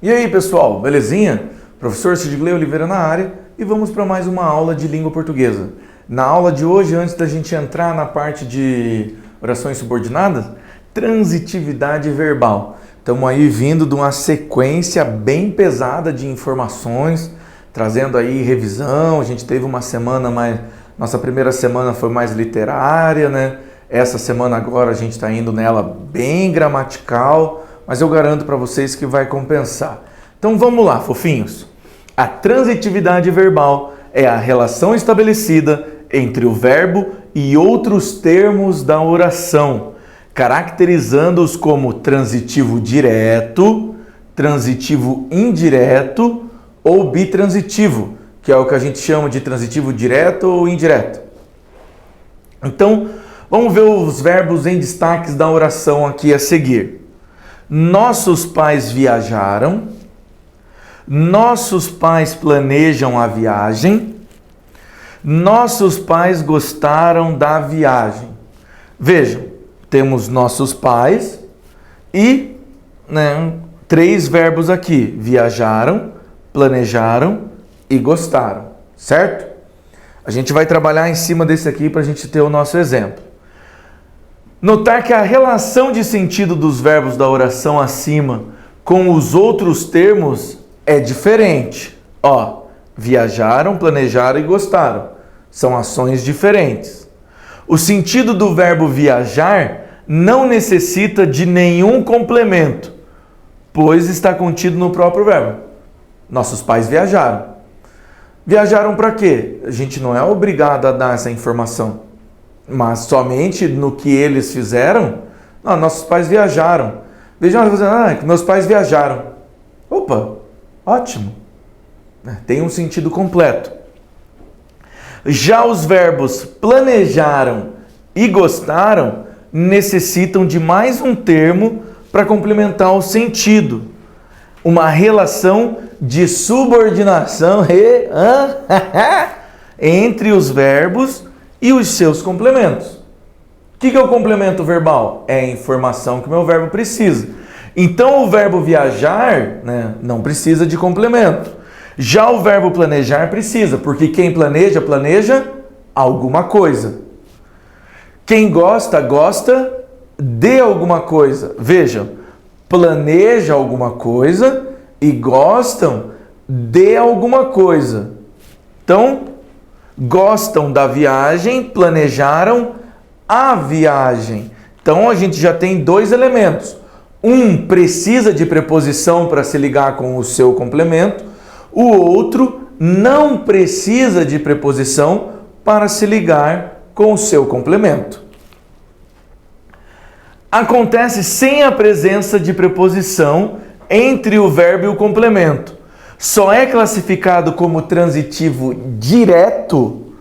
E aí pessoal, belezinha? Professor Sidgley Oliveira na área e vamos para mais uma aula de língua portuguesa. Na aula de hoje, antes da gente entrar na parte de orações subordinadas, transitividade verbal. Estamos aí vindo de uma sequência bem pesada de informações, trazendo aí revisão. A gente teve uma semana mais... Nossa primeira semana foi mais literária, né? Essa semana agora a gente está indo nela bem gramatical, mas eu garanto para vocês que vai compensar. Então vamos lá, fofinhos. A transitividade verbal é a relação estabelecida entre o verbo e outros termos da oração, caracterizando-os como transitivo direto, transitivo indireto ou bitransitivo, que é o que a gente chama de transitivo direto ou indireto. Então, vamos ver os verbos em destaques da oração aqui a seguir. Nossos pais viajaram. Nossos pais planejam a viagem. Nossos pais gostaram da viagem. Vejam, temos nossos pais e três verbos aqui. Viajaram, planejaram e gostaram, certo? A gente vai trabalhar em cima desse aqui para a gente ter o nosso exemplo. Notar que a relação de sentido dos verbos da oração acima com os outros termos é diferente. Ó, viajaram, planejaram e gostaram. São ações diferentes. O sentido do verbo viajar não necessita de nenhum complemento, pois está contido no próprio verbo. Nossos pais viajaram. Viajaram para quê? A gente não é obrigado a dar essa informação, mas somente no que eles fizeram. Não, nossos pais viajaram. Vejam, meus pais viajaram. Opa, ótimo. Tem um sentido completo. Já os verbos planejaram e gostaram necessitam de mais um termo para complementar o sentido. Uma relação de subordinação entre os verbos e os seus complementos. O que é o complemento verbal? É a informação que o meu verbo precisa. Então o verbo viajar, não precisa de complemento. Já o verbo planejar precisa, porque quem planeja, planeja alguma coisa. Quem gosta, gosta de alguma coisa. Vejam, planeja alguma coisa e gostam de alguma coisa. Então, gostam da viagem, planejaram a viagem. Então, a gente já tem dois elementos. Um precisa de preposição para se ligar com o seu complemento. O outro não precisa de preposição para se ligar com o seu complemento. Acontece sem a presença de preposição entre o verbo e o complemento. Só é classificado como transitivo direto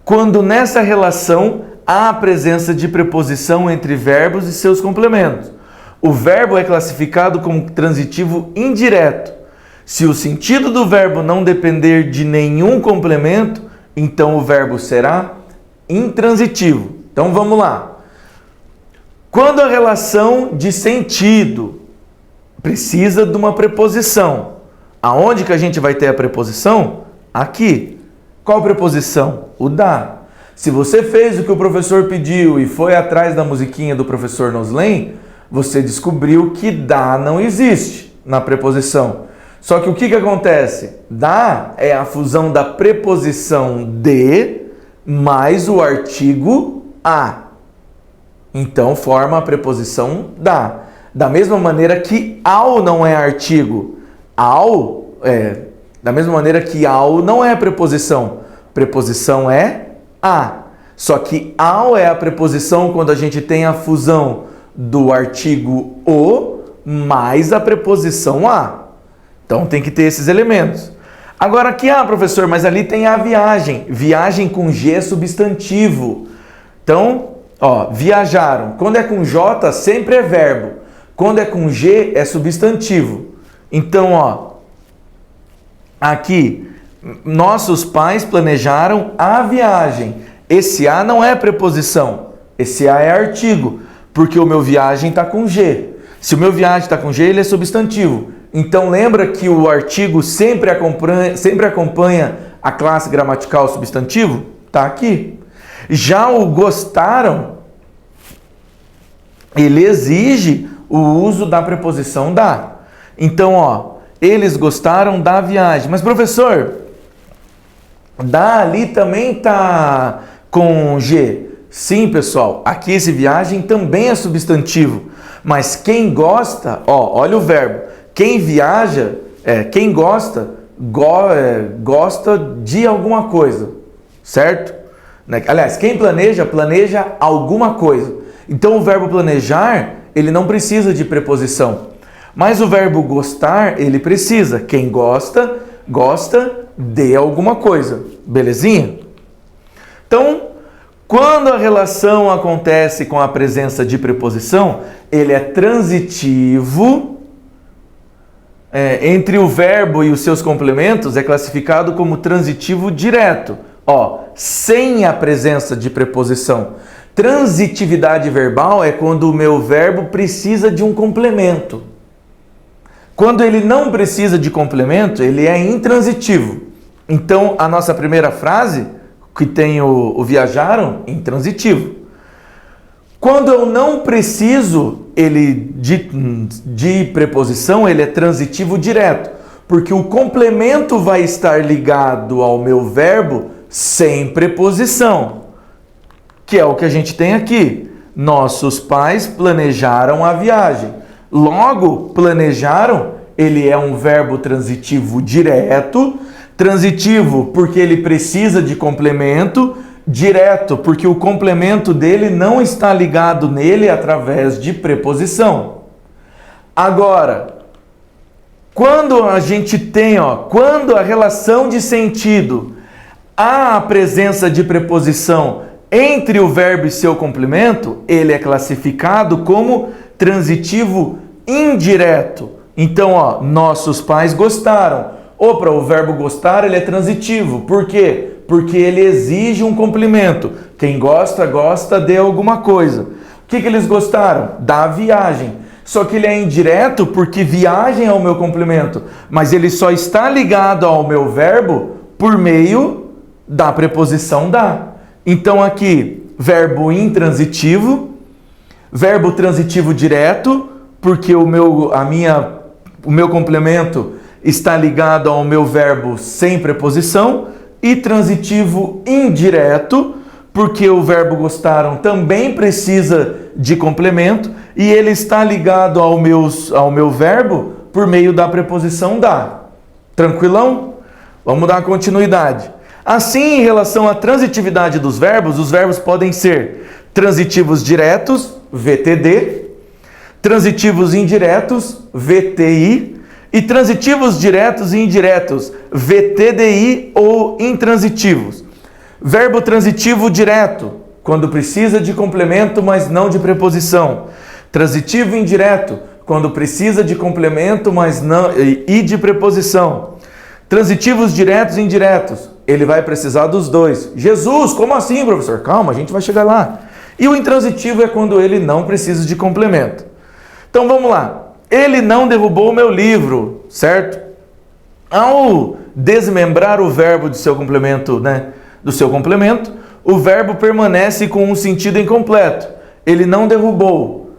quando nessa relação há a presença de preposição entre verbos e seus complementos. O verbo é classificado como transitivo indireto. Se o sentido do verbo não depender de nenhum complemento, então o verbo será intransitivo. Então vamos lá. Quando a relação de sentido precisa de uma preposição, aonde que a gente vai ter a preposição? Aqui. Qual preposição? O da. Se você fez o que o professor pediu e foi atrás da musiquinha do professor Noslen, você descobriu que da não existe na preposição. Só que o que acontece? Da é a fusão da preposição de mais o artigo a. Então forma a preposição da. Da mesma maneira que ao não é artigo. Da mesma maneira que ao não é preposição. Preposição é a. Só que ao é a preposição quando a gente tem a fusão do artigo o mais a preposição a. Então tem que ter esses elementos. Agora aqui, professor, mas ali tem a viagem. Viagem com G é substantivo. Então, viajaram. Quando é com J, sempre é verbo. Quando é com G, é substantivo. Então, aqui, nossos pais planejaram a viagem. Esse a não é preposição. Esse a é artigo, porque o meu viagem está com G. Se o meu viagem está com G, ele é substantivo. Então lembra que o artigo sempre acompanha a classe gramatical substantivo? Tá aqui. Já o gostaram, ele exige o uso da preposição da. Então, ó, eles gostaram da viagem. Mas, professor, da ali também tá com G. Sim, pessoal, aqui esse viagem também é substantivo. Mas quem gosta, ó, olha o verbo. Quem viaja, quem gosta, gosta de alguma coisa, certo? Aliás, quem planeja, planeja alguma coisa. Então o verbo planejar, ele não precisa de preposição. Mas o verbo gostar, ele precisa. Quem gosta, gosta de alguma coisa. Belezinha? Então, quando a relação acontece com a presença de preposição, ele é transitivo. Entre o verbo e os seus complementos, é classificado como transitivo direto. Ó, sem a presença de preposição. Transitividade verbal é quando o meu verbo precisa de um complemento. Quando ele não precisa de complemento, ele é intransitivo. Então, a nossa primeira frase, que tem o viajaram, intransitivo. Quando eu não preciso de preposição, ele é transitivo direto. Porque o complemento vai estar ligado ao meu verbo sem preposição. Que é o que a gente tem aqui. Nossos pais planejaram a viagem. Logo, planejaram, ele é um verbo transitivo direto. Transitivo porque ele precisa de complemento. Direto porque o complemento dele não está ligado nele através de preposição. Agora, quando a gente tem, quando a relação de sentido há a presença de preposição entre o verbo e seu complemento, ele é classificado como transitivo indireto. Então, nossos pais gostaram. Opa, o verbo gostar, ele é transitivo. Por quê? Porque ele exige um complemento. Quem gosta, gosta de alguma coisa. O que eles gostaram? Da viagem. Só que ele é indireto porque viagem é o meu complemento. Mas ele só está ligado ao meu verbo por meio da preposição da. Então aqui, verbo intransitivo, verbo transitivo direto, porque o meu complemento está ligado ao meu verbo sem preposição, e transitivo indireto, porque o verbo gostaram também precisa de complemento, e ele está ligado ao meu verbo por meio da preposição da. Tranquilão? Vamos dar continuidade. Assim, em relação à transitividade dos verbos, os verbos podem ser transitivos diretos, VTD, transitivos indiretos, VTI, e transitivos diretos e indiretos, VTDI ou intransitivos. Verbo transitivo direto, quando precisa de complemento, mas não de preposição. Transitivo indireto, quando precisa de complemento, mas não e de preposição. Transitivos diretos e indiretos, ele vai precisar dos dois. Jesus, como assim, professor? Calma, a gente vai chegar lá. E o intransitivo é quando ele não precisa de complemento. Então vamos lá. Ele não derrubou o meu livro, certo? Ao desmembrar o verbo do seu complemento, o verbo permanece com um sentido incompleto. Ele não derrubou,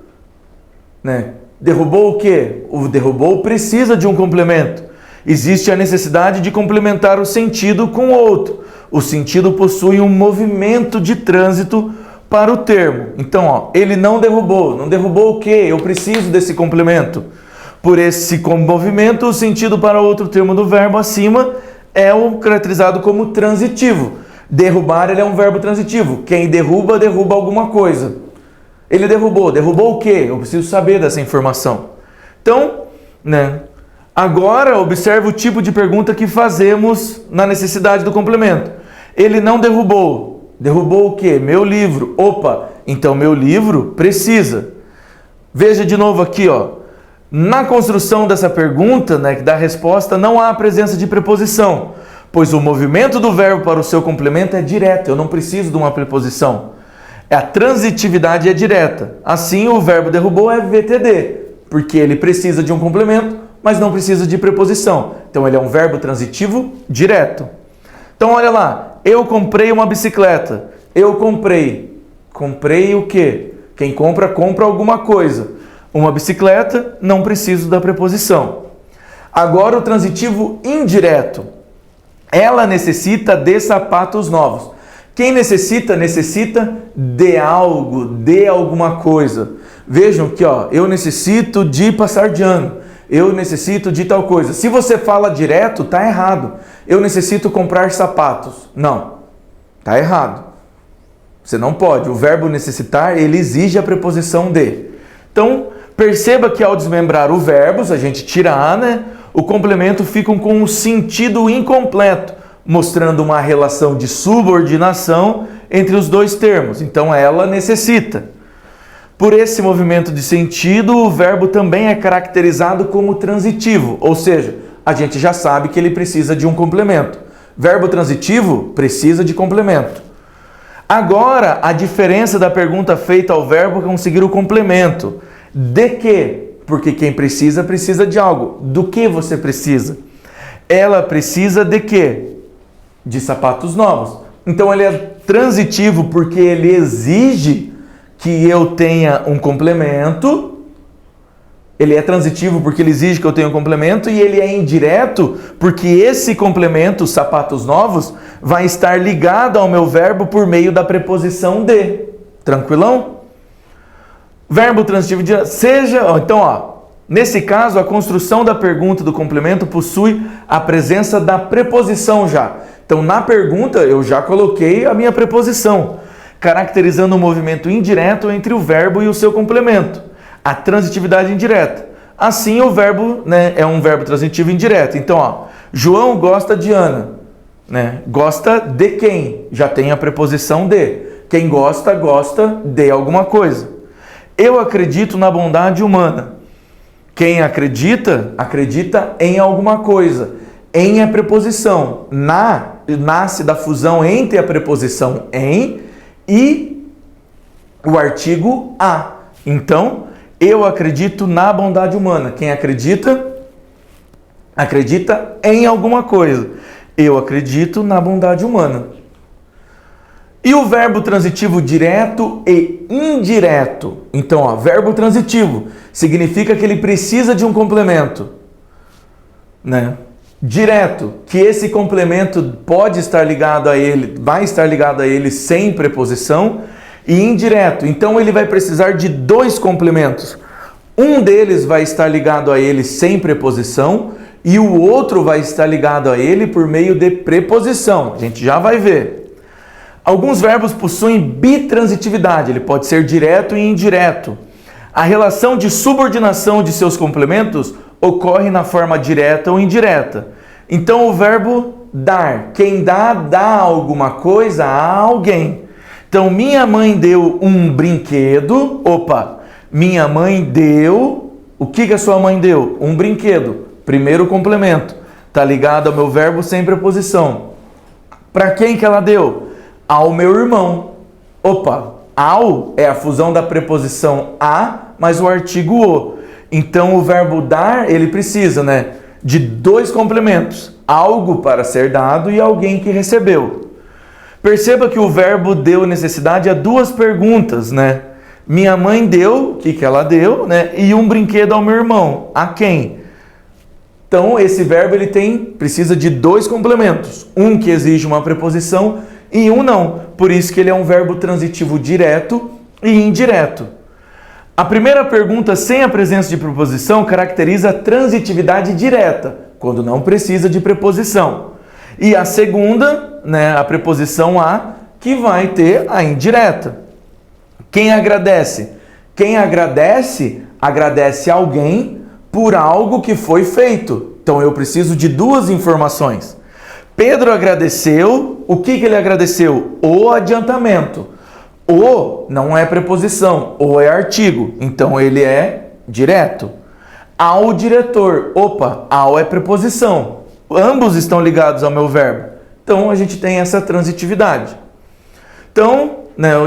Derrubou o quê? O derrubou precisa de um complemento. Existe a necessidade de complementar o sentido com outro. O sentido possui um movimento de trânsito para o termo. Então, ele não derrubou. Não derrubou o quê? Eu preciso desse complemento. Por esse movimento, o sentido para outro termo do verbo acima é o caracterizado como transitivo. Derrubar, ele é um verbo transitivo. Quem derruba, derruba alguma coisa. Ele derrubou. Derrubou o quê? Eu preciso saber dessa informação. Então, agora observe o tipo de pergunta que fazemos na necessidade do complemento. Ele não derrubou. Derrubou o quê? Meu livro. Opa, então meu livro precisa. Veja de novo aqui, Na construção dessa pergunta, da resposta, não há a presença de preposição, pois o movimento do verbo para o seu complemento é direto, eu não preciso de uma preposição. A transitividade é direta. Assim, o verbo derrubou é VTD, porque ele precisa de um complemento, mas não precisa de preposição. Então ele é um verbo transitivo direto. Então olha lá, eu comprei uma bicicleta. Eu comprei. Comprei o quê? Quem compra, compra alguma coisa. Uma bicicleta, não preciso da preposição. Agora o transitivo indireto. Ela necessita de sapatos novos. Quem necessita, necessita de algo, de alguma coisa. Vejam que eu necessito de passar de ano. Eu necessito de tal coisa. Se você fala direto, está errado. Eu necessito comprar sapatos. Não, está errado. Você não pode. O verbo necessitar, ele exige a preposição de. Então, perceba que ao desmembrar o verbo, se a gente tira a, né? O complemento fica com um sentido incompleto, mostrando uma relação de subordinação entre os dois termos. Então, ela necessita. Por esse movimento de sentido, o verbo também é caracterizado como transitivo, ou seja, a gente já sabe que ele precisa de um complemento. Verbo transitivo precisa de complemento. Agora, a diferença da pergunta feita ao verbo é conseguir o complemento. De quê? Porque quem precisa, precisa de algo. Do que você precisa? Ela precisa de quê? De sapatos novos. Então ele é transitivo porque ele exige que eu tenha um complemento. Ele é transitivo porque ele exige que eu tenha um complemento, e ele é indireto porque esse complemento, sapatos novos, vai estar ligado ao meu verbo por meio da preposição de. Tranquilão? Verbo transitivo direto. Então, nesse caso, a construção da pergunta do complemento possui a presença da preposição já. Então, na pergunta, eu já coloquei a minha preposição, caracterizando um movimento indireto entre o verbo e o seu complemento, a transitividade indireta. Assim, o verbo, é um verbo transitivo indireto. Então, João gosta de Ana. Gosta de quem? Já tem a preposição de. Quem gosta, gosta de alguma coisa. Eu acredito na bondade humana. Quem acredita, acredita em alguma coisa. Em é preposição. Nasce da fusão entre a preposição em e o artigo a. Então, eu acredito na bondade humana. Quem acredita, acredita em alguma coisa. Eu acredito na bondade humana. E o verbo transitivo direto e indireto? Então, verbo transitivo significa que ele precisa de um complemento, Direto, que esse complemento pode estar ligado a ele, vai estar ligado a ele sem preposição. E indireto, então ele vai precisar de dois complementos. Um deles vai estar ligado a ele sem preposição e o outro vai estar ligado a ele por meio de preposição. A gente já vai ver. Alguns verbos possuem bitransitividade, ele pode ser direto e indireto. A relação de subordinação de seus complementos ocorre na forma direta ou indireta. Então o verbo dar, quem dá alguma coisa a alguém. Então minha mãe deu um brinquedo, minha mãe deu, o que a sua mãe deu? Um brinquedo, primeiro complemento, está ligado ao meu verbo sem preposição. Para quem que ela deu? Ao meu irmão. Ao é a fusão da preposição a mais o artigo o. Então o verbo dar, ele precisa, de dois complementos. Algo para ser dado e alguém que recebeu. Perceba que o verbo deu necessidade a duas perguntas, Minha mãe deu, o que ela deu, e um brinquedo ao meu irmão. A quem? Então esse verbo precisa de dois complementos. Um que exige uma preposição e um não. Por isso que ele é um verbo transitivo direto e indireto. A primeira pergunta sem a presença de preposição caracteriza a transitividade direta, quando não precisa de preposição. E a segunda, a preposição a, que vai ter a indireta. Quem agradece? Quem agradece, agradece alguém por algo que foi feito. Então eu preciso de duas informações. Pedro agradeceu, o que ele agradeceu? O adiantamento. O não é preposição, o é artigo, então ele é direto. Ao diretor, ao é preposição. Ambos estão ligados ao meu verbo. Então a gente tem essa transitividade. Então,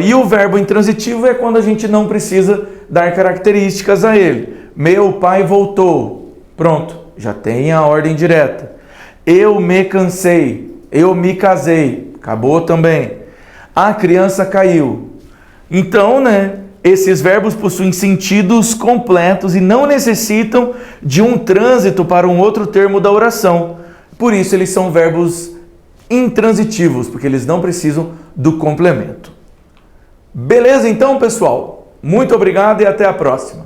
e o verbo intransitivo é quando a gente não precisa dar características a ele. Meu pai voltou. Pronto, já tem a ordem direta. Eu me cansei, eu me casei, acabou também. A criança caiu. Então, né, esses verbos possuem sentidos completos e não necessitam de um trânsito para um outro termo da oração. Por isso eles são verbos intransitivos, porque eles não precisam do complemento. Beleza então, pessoal? Muito obrigado e até a próxima.